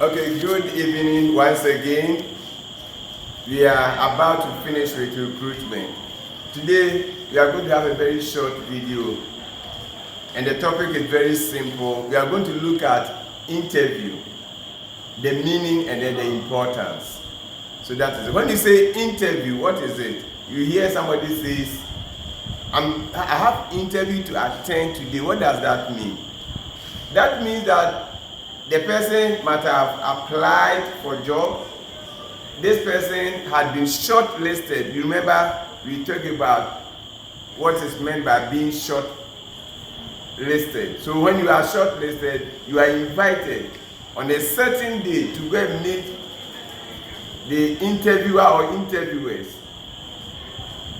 Okay, good evening once again. We are about to finish with recruitment. Today, we are going to have a very short video, and the topic is very simple. We are going to look at interview, the meaning and then the importance. So that is it. When you say interview, what is it? You hear somebody says, I have interview to attend today. What does that mean? That means that the person might have applied for a job. This person had been shortlisted. You remember we talked about what is meant by being shortlisted. So when you are shortlisted, you are invited on a certain day to go and meet the interviewer or interviewers.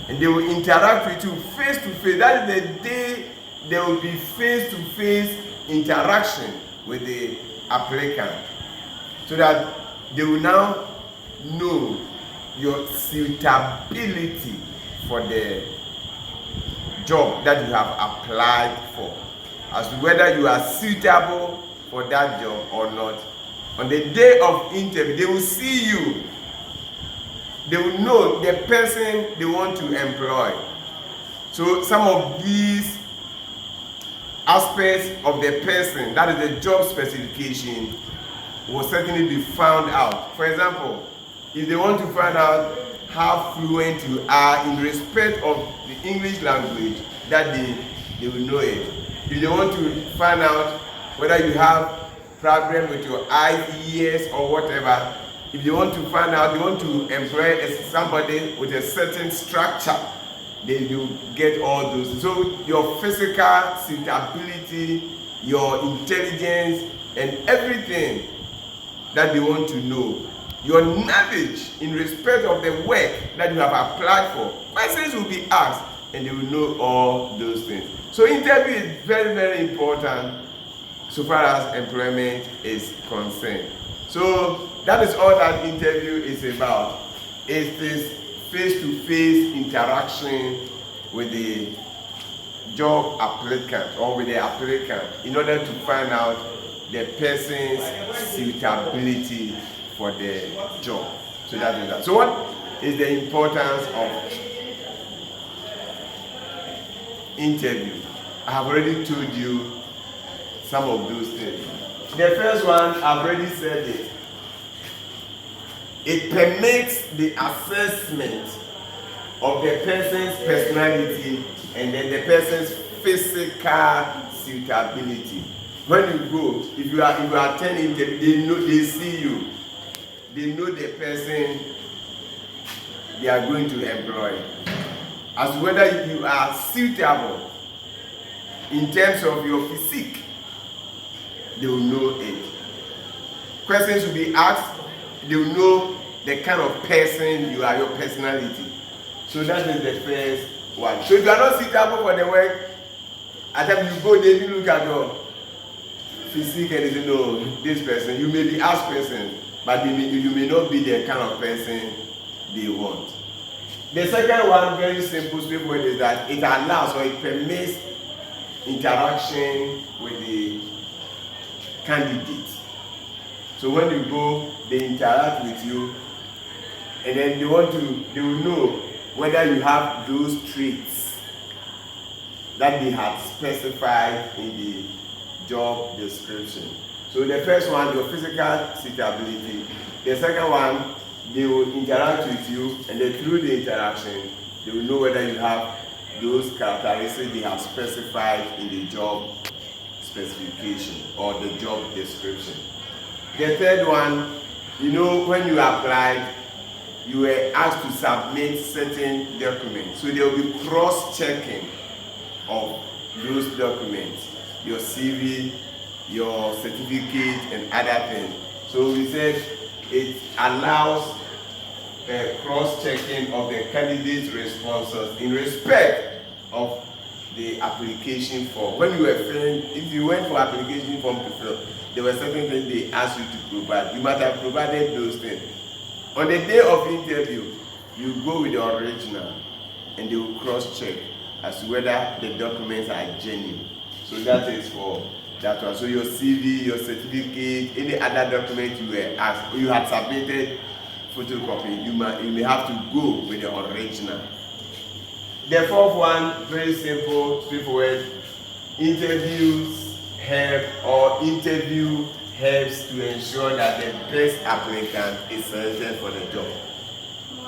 And they will interact with you face to face. That is the day there will be face to face interaction with the applicant, so that they will now know your suitability for the job that you have applied for, as to whether you are suitable for that job or not. On the day of interview, they will see you. They will know the person they want to employ. So some of these aspects of the person, that is the job specification, will certainly be found out. For example, if they want to find out how fluent you are in respect of the English language, that they will know it. If they want to find out whether you have problem with your eyes, ears, or whatever, if they want to find out, they want to employ somebody with a certain structure, then you get all those. So your physical suitability, your intelligence, and everything that they want to know, your knowledge in respect of the work that you have applied for, questions will be asked, and they will know all those things. So interview is very, very important so far as employment is concerned. So that is all that interview is about. It is face-to-face interaction with the job applicant or with the applicant in order to find out the person's suitability for the job. So that is that. So what is the importance of interview? I have already told you some of those things. The first one, I've already said it. It permits the assessment of the person's personality and then the person's physical suitability. When you go, if you attend interview, they see you. They know the person they are going to employ. As to whether you are suitable in terms of your physique, they will know it. Questions will be asked. They will know the kind of person you are, your personality. So that is the first one. So if you are not suitable for the work, at the time you go there, you look at your physique and you say, no, this person, you may be asked questions, but you may not be the kind of person they want. The second one, very simple, straightforward, is that it allows or it permits interaction with the candidate. So when you go, they interact with you, and then they will know whether you have those traits that they have specified in the job description. So the first one, your physical suitability. The second one, they will interact with you, and then through the interaction, they will know whether you have those characteristics they have specified in the job specification or the job description. The third one, when you applied, you were asked to submit certain documents. So there will be cross-checking of those documents, your CV, your certificate, and other things. So we said it allows cross-checking of the candidate's responses in respect of the application form. When you were filling, if you went for application form to fill, there were certain things they asked you to provide. You might have provided those things. On the day of interview, you go with the original, and they will cross-check as to whether the documents are genuine. So that is for That was so your CV, your certificate, any other document you were asked, you had submitted photocopy, you may have to go with the original. The fourth one, very simple, straightforward. Interviews helps to ensure that the best applicant is selected for the job.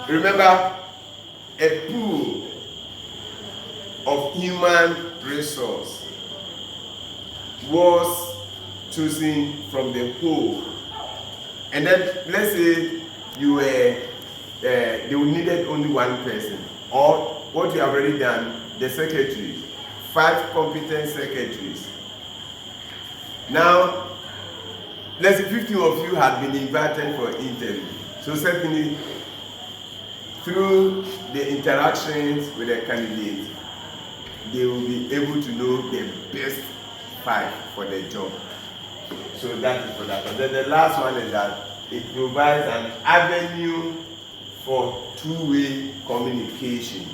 Remember, a pool of human resource was chosen from the whole, and then let's say you were they needed only one person, or what you have already done, the secretary, 5 competent secretaries. Now let's say 50 of you had been invited for interview, so certainly through the interactions with the candidate, they will be able to know the best 5 for the job. So that is for that. And then the last one is that it provides an avenue for two-way communication.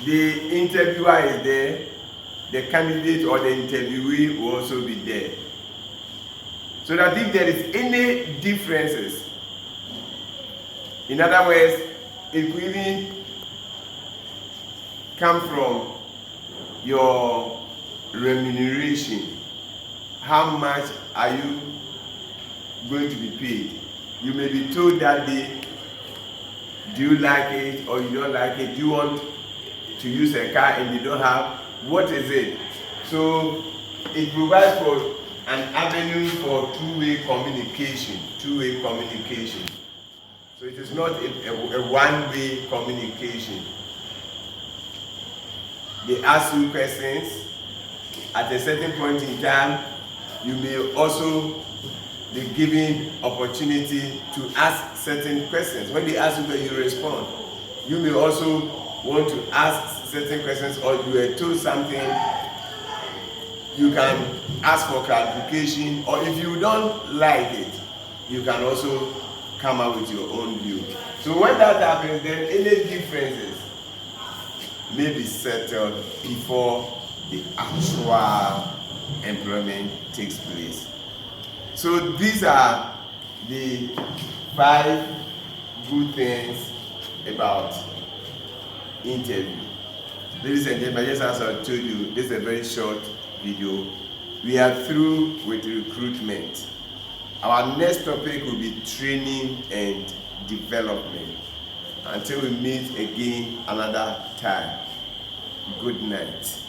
The interviewer is there, the candidate or the interviewee will also be there. So that if there is any differences, in other words, it will even come from your remuneration. How much are you going to be paid? You may be told that day, do you like it or you don't like it? Do you want to use a car and you don't have? What is it? So it provides for an avenue for two-way communication. Two-way communication. So it is not a one-way communication. They ask you questions. At a certain point in time, you may also be given opportunity to ask certain questions. When they ask you, you respond. You may also want to ask certain questions, or you were told something, you can ask for clarification, or if you don't like it, you can also come up with your own view. So when that happens, then any differences may be settled before the actual employment takes place. So these are the 5 good things about interview. Ladies and gentlemen, just as I told you, this is a very short video. We are through with recruitment. Our next topic will be training and development. Until we meet again another time, good night.